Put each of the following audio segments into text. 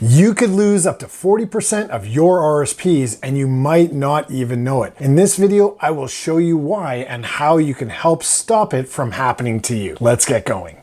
You could lose up to 40% of your RRSPs and you might not even know it. In this video, I will show you why and how you can help stop it from happening to you. Let's get going.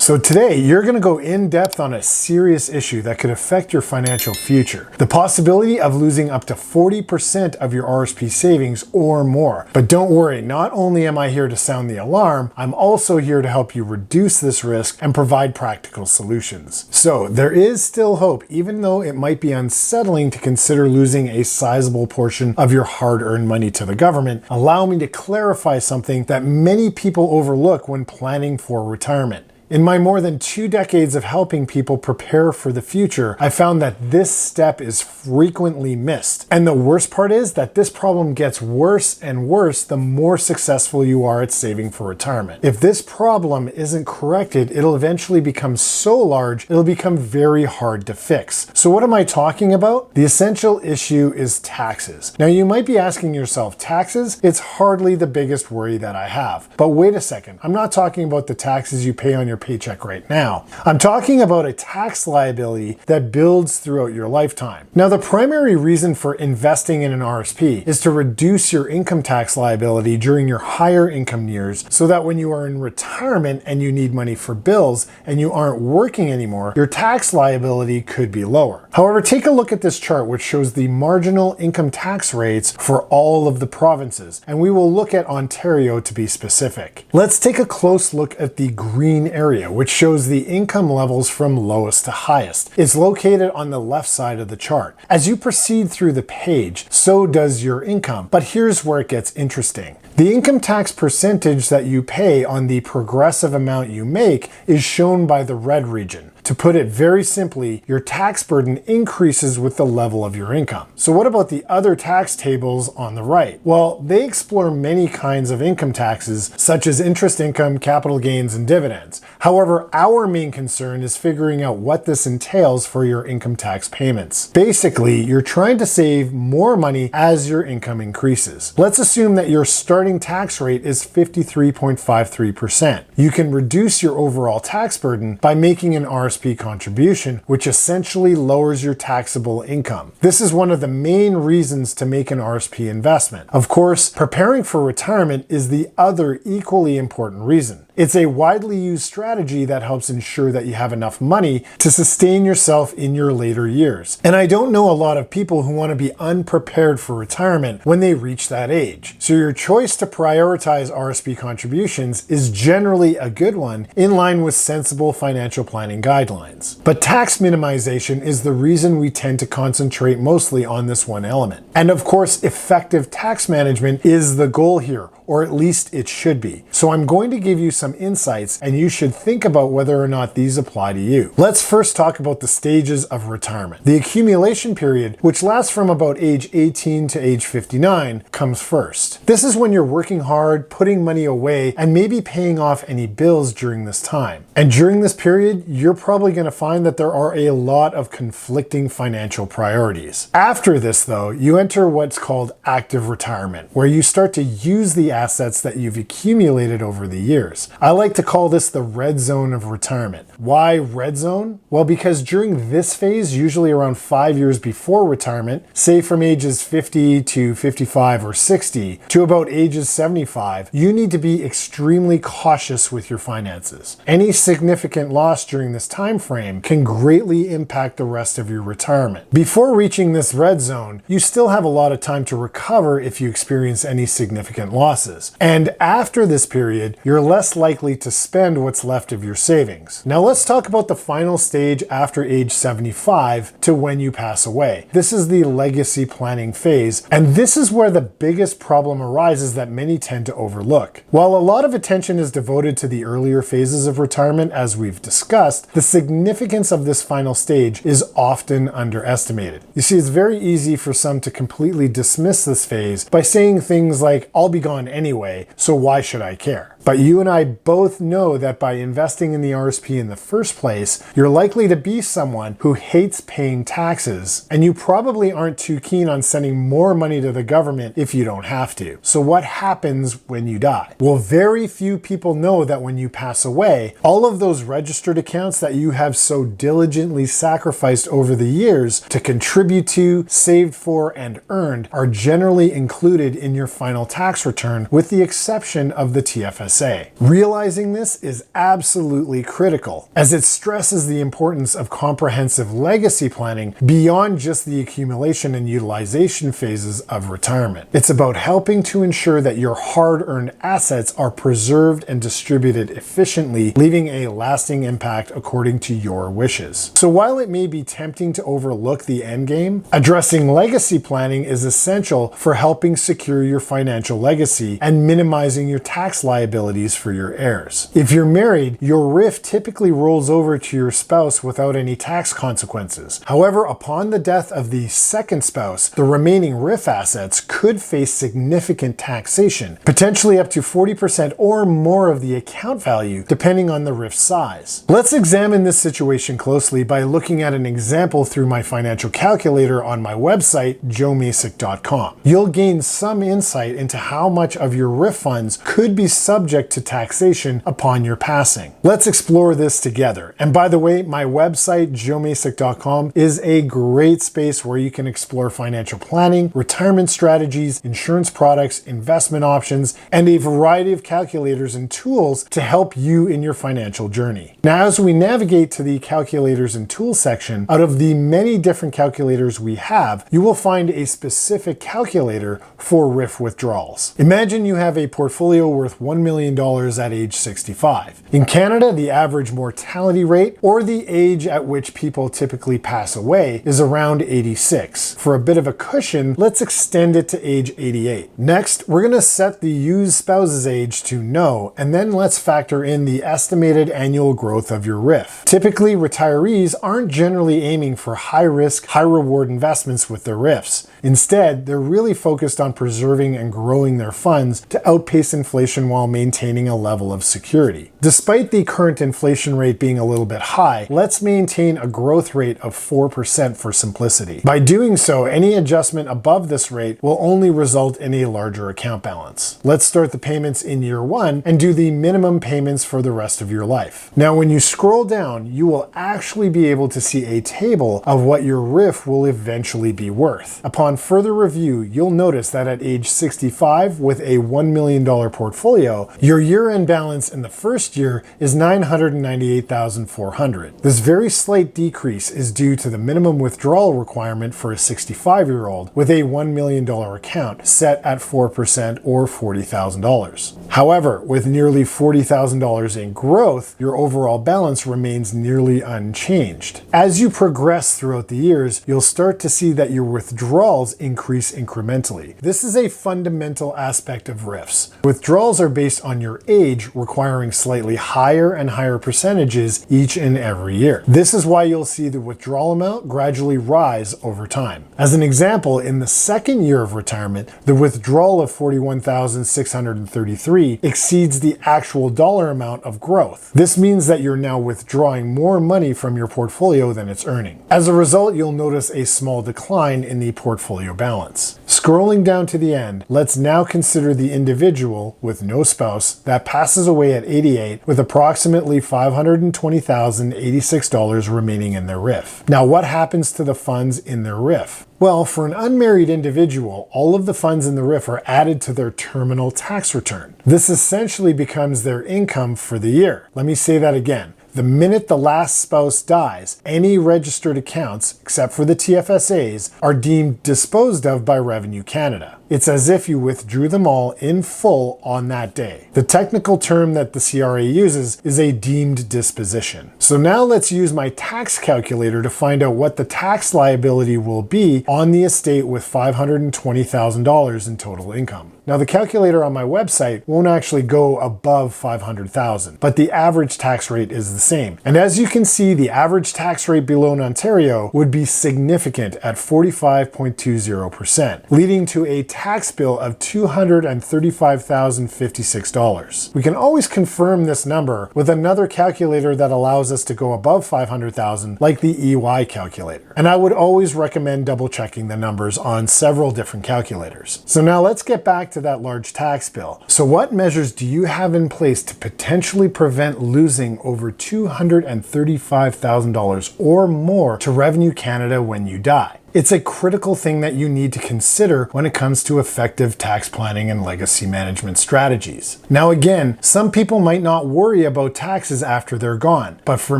So today, you're gonna go in depth on a serious issue that could affect your financial future. The possibility of losing up to 40% of your RRSP savings or more. But don't worry, not only am I here to sound the alarm, I'm also here to help you reduce this risk and provide practical solutions. So there is still hope, even though it might be unsettling to consider losing a sizable portion of your hard-earned money to the government. Allow me to clarify something that many people overlook when planning for retirement. In my more than 2 decades of helping people prepare for the future, I found that this step is frequently missed. And the worst part is that this problem gets worse and worse the more successful you are at saving for retirement. If this problem isn't corrected, it'll eventually become so large, it'll become very hard to fix. So what am I talking about? The essential issue is taxes. Now you might be asking yourself, taxes? It's hardly the biggest worry that I have. But wait a second, I'm not talking about the taxes you pay on your paycheck right now. I'm talking about a tax liability that builds throughout your lifetime. Now, the primary reason for investing in an RRSP is to reduce your income tax liability during your higher income years so that when you are in retirement and you need money for bills and you aren't working anymore, your tax liability could be lower. However, take a look at this chart which shows the marginal income tax rates for all of the provinces, and we will look at Ontario to be specific. Let's take a close look at the green area, which shows the income levels from lowest to highest. It's located on the left side of the chart. As you proceed through the page, so does your income. But here's where it gets interesting. The income tax percentage that you pay on the progressive amount you make is shown by the red region. To put it very simply, your tax burden increases with the level of your income. So what about the other tax tables on the right? Well, they explore many kinds of income taxes, such as interest income, capital gains, and dividends. However, our main concern is figuring out what this entails for your income tax payments. Basically, you're trying to save more money as your income increases. Let's assume that your starting tax rate is 53.53%. You can reduce your overall tax burden by making an RRSP contribution, which essentially lowers your taxable income. This is one of the main reasons to make an RRSP investment. Of course, preparing for retirement is the other equally important reason. It's a widely used strategy that helps ensure that you have enough money to sustain yourself in your later years. And I don't know a lot of people who want to be unprepared for retirement when they reach that age. So your choice to prioritize RRSP contributions is generally a good one, in line with sensible financial planning guidelines. But tax minimization is the reason we tend to concentrate mostly on this one element. And of course, effective tax management is the goal here, or at least it should be. So I'm going to give you some insights and you should think about whether or not these apply to you. Let's first talk about the stages of retirement. The accumulation period, which lasts from about age 18 to age 59, comes first. This is when you're working hard, putting money away, and maybe paying off any bills during this time. And during this period, you're probably going to find that there are a lot of conflicting financial priorities. After this, though, you enter what's called active retirement, where you start to use the assets that you've accumulated over the years. I like to call this the red zone of retirement. Why red zone? Well, because during this phase, usually around 5 years before retirement, say from ages 50 to 55 or 60 to about ages 75, you need to be extremely cautious with your finances. Any significant loss during this time frame can greatly impact the rest of your retirement. Before reaching this red zone, you still have a lot of time to recover if you experience any significant losses. And after this period, you're less likely to spend what's left of your savings. Now let's talk about the final stage after age 75 to when you pass away. This is the legacy planning phase, and this is where the biggest problem arises that many tend to overlook. While a lot of attention is devoted to the earlier phases of retirement, as we've discussed, the significance of this final stage is often underestimated. You see, it's very easy for some to completely dismiss this phase by saying things like, "I'll be gone anyway, so why should I care?" But you and I both know that by investing in the RSP in the first place, you're likely to be someone who hates paying taxes, and you probably aren't too keen on sending more money to the government if you don't have to. So what happens when you die? Well, very few people know that when you pass away, all of those registered accounts that you have so diligently sacrificed over the years to contribute to, saved for, and earned are generally included in your final tax return, with the exception of the TFSA. Realizing this is absolutely critical, as it stresses the importance of comprehensive legacy planning beyond just the accumulation and utilization phases of retirement. It's about helping to ensure that your hard-earned assets are preserved and distributed efficiently, leaving a lasting impact according to your wishes. So while it may be tempting to overlook the end game, addressing legacy planning is essential for helping secure your financial legacy and minimizing your tax liabilities for your heirs. If you're married, your RRIF typically rolls over to your spouse without any tax consequences. However, upon the death of the second spouse, the remaining RRIF assets could face significant taxation, potentially up to 40% or more of the account value, depending on the RRIF size. Let's examine this situation closely by looking at an example through my financial calculator on my website, joemacek.com. You'll gain some insight into how much of your RRIF funds could be subject to taxation upon your passing. Let's explore this together. And by the way, my website, joemacek.com, is a great space where you can explore financial planning, retirement strategies, insurance products, investment options, and a variety of calculators and tools to help you in your financial journey. Now, as we navigate to the calculators and tools section, out of the many different calculators we have, you will find a specific calculator for RRIF withdrawals. Imagine you have a portfolio worth $1 million at age 65. In Canada, the average mortality rate, or the age at which people typically pass away, is around 86. For a bit of a cushion, let's extend it to age 88. Next, we're going to set the used spouse's age to no, and then let's factor in the estimated annual growth of your RRIF. Typically, retirees aren't generally aiming for high-risk, high-reward investments with their RRIFs. Instead, they're really focused on preserving and growing their funds to outpace inflation while maintaining a level of security. Despite the current inflation rate being a little bit high, let's maintain a growth rate of 4% for simplicity. By doing so, any adjustment above this rate will only result in a larger account balance. Let's start the payments in year one and do the minimum payments for the rest of your life. Now, when you scroll down, you will actually be able to see a table of what your RRIF will eventually be worth. Upon further review, you'll notice that at age 65, with a $1 million portfolio, your year-end balance in the first year is $998,400. This very slight decrease is due to the minimum withdrawal requirement for a 65-year-old with a $1 million account set at 4% or $40,000. However, with nearly $40,000 in growth, your overall balance remains nearly unchanged. As you progress throughout the years, you'll start to see that your withdrawals increase incrementally. This is a fundamental aspect of RRIFs. Withdrawals are based on your age, requiring slightly higher and higher percentages each and every year. This is why you'll see the withdrawal amount gradually rise over time. As an example, in the second year of retirement, the withdrawal of $41,633 exceeds the actual dollar amount of growth. This means that you're now withdrawing more money from your portfolio than it's earning. As a result, you'll notice a small decline in the portfolio balance. Scrolling down to the end, let's now consider the individual with no spouse that passes away at 88 with approximately $520,086 remaining in their RRIF. Now, what happens to the funds in their RRIF? Well, for an unmarried individual, all of the funds in the RRIF are added to their terminal tax return. This essentially becomes their income for the year. Let me say that again. The minute the last spouse dies, any registered accounts, except for the TFSAs, are deemed disposed of by Revenue Canada. It's as if you withdrew them all in full on that day. The technical term that the CRA uses is a deemed disposition. So now let's use my tax calculator to find out what the tax liability will be on the estate with $520,000 in total income. Now, the calculator on my website won't actually go above $500,000, but the average tax rate is the same. And as you can see, the average tax rate below in Ontario would be significant at 45.20%, leading to a tax bill of $235,056. We can always confirm this number with another calculator that allows us to go above $500,000, like the EY calculator. And I would always recommend double checking the numbers on several different calculators. So now let's get back to that large tax bill. So what measures do you have in place to potentially prevent losing over $235,000 or more to Revenue Canada when you die? It's a critical thing that you need to consider when it comes to effective tax planning and legacy management strategies. Now again, some people might not worry about taxes after they're gone, but for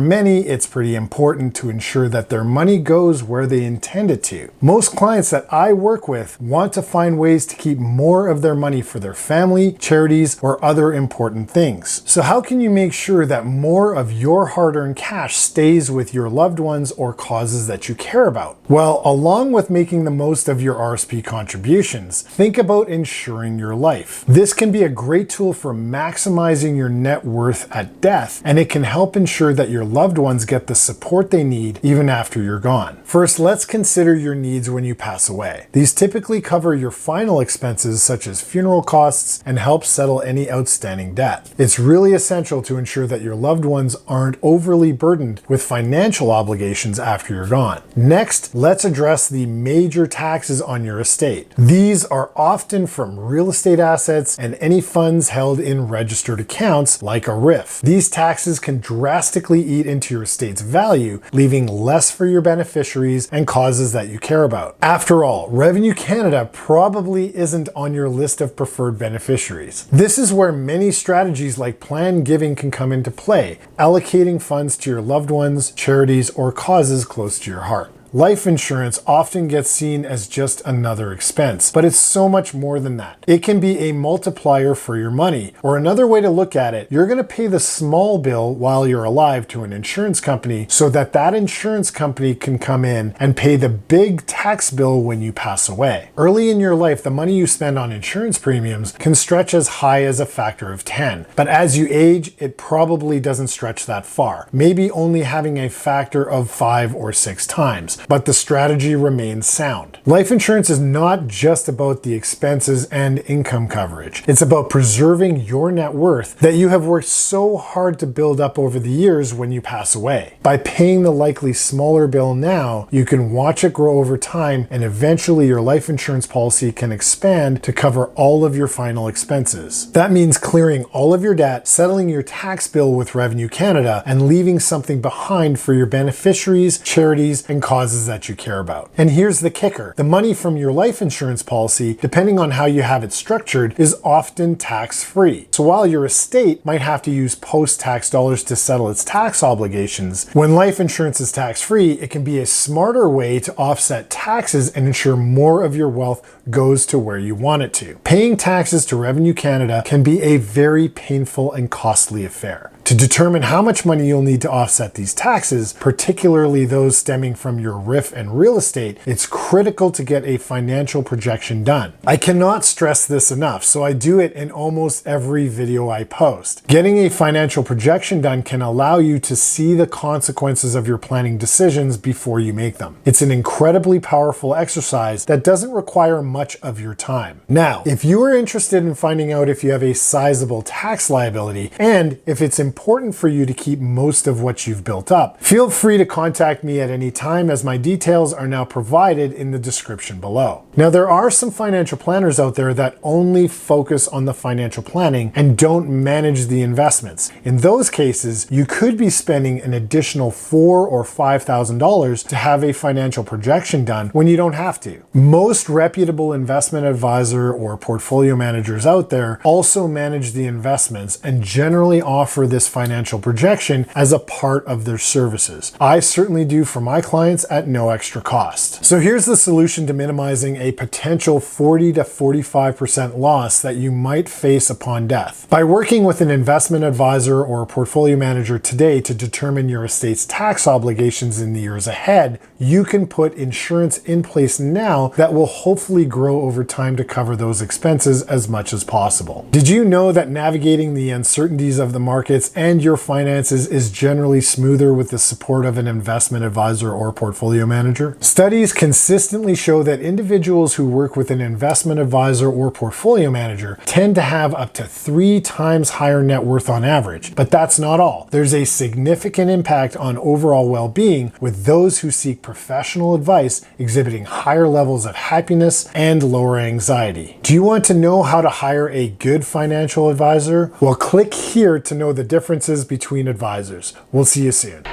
many, it's pretty important to ensure that their money goes where they intend it to. Most clients that I work with want to find ways to keep more of their money for their family, charities, or other important things. So how can you make sure that more of your hard-earned cash stays with your loved ones or causes that you care about? Well, along with making the most of your RSP contributions, think about insuring your life. This can be a great tool for maximizing your net worth at death, and it can help ensure that your loved ones get the support they need even after you're gone. First, let's consider your needs when you pass away. These typically cover your final expenses such as funeral costs and help settle any outstanding debt. It's really essential to ensure that your loved ones aren't overly burdened with financial obligations after you're gone. Next, let's address the major taxes on your estate. These are often from real estate assets and any funds held in registered accounts like a RRIF. These taxes can drastically eat into your estate's value, leaving less for your beneficiaries and causes that you care about. After all, Revenue Canada probably isn't on your list of preferred beneficiaries. This is where many strategies like planned giving can come into play, allocating funds to your loved ones, charities, or causes close to your heart. Life insurance often gets seen as just another expense, but it's so much more than that. It can be a multiplier for your money, or another way to look at it, you're going to pay the small bill while you're alive to an insurance company so that that insurance company can come in and pay the big tax bill when you pass away. Early in your life, the money you spend on insurance premiums can stretch as high as a factor of 10, but as you age, it probably doesn't stretch that far, maybe only having a factor of 5 or 6 times. But the strategy remains sound. Life insurance is not just about the expenses and income coverage. It's about preserving your net worth that you have worked so hard to build up over the years when you pass away. By paying the likely smaller bill now, you can watch it grow over time, and eventually your life insurance policy can expand to cover all of your final expenses. That means clearing all of your debt, settling your tax bill with Revenue Canada, and leaving something behind for your beneficiaries, charities, and causes that you care about. And here's the kicker. The money from your life insurance policy, depending on how you have it structured, is often tax-free. So while your estate might have to use post-tax dollars to settle its tax obligations, when life insurance is tax-free, it can be a smarter way to offset taxes and ensure more of your wealth goes to where you want it to. Paying taxes to Revenue Canada can be a very painful and costly affair. To determine how much money you'll need to offset these taxes, particularly those stemming from your RRIF and real estate, it's critical to get a financial projection done. I cannot stress this enough, so I do it in almost every video I post. Getting a financial projection done can allow you to see the consequences of your planning decisions before you make them. It's an incredibly powerful exercise that doesn't require much of your time. Now, if you are interested in finding out if you have a sizable tax liability and if it's important for you to keep most of what you've built up, feel free to contact me at any time, as my details are now provided in the description below. Now, there are some financial planners out there that only focus on the financial planning and don't manage the investments. In those cases, you could be spending an additional $4,000 or $5,000 to have a financial projection done when you don't have to. Most reputable investment advisor or portfolio managers out there also manage the investments and generally offer this financial projection as a part of their services. I certainly do for my clients at no extra cost. So here's the solution to minimizing a potential 40 to 45% loss that you might face upon death. By working with an investment advisor or a portfolio manager today to determine your estate's tax obligations in the years ahead, you can put insurance in place now that will hopefully grow over time to cover those expenses as much as possible. Did you know that navigating the uncertainties of the markets business and your finances is generally smoother with the support of an investment advisor or portfolio manager? Studies consistently show that individuals who work with an investment advisor or portfolio manager tend to have up to 3 times higher net worth on average. But that's not all. There's a significant impact on overall well-being, with those who seek professional advice exhibiting higher levels of happiness and lower anxiety. Do you want to know how to hire a good financial advisor? Well, click here to know the differences between advisors. We'll see you soon.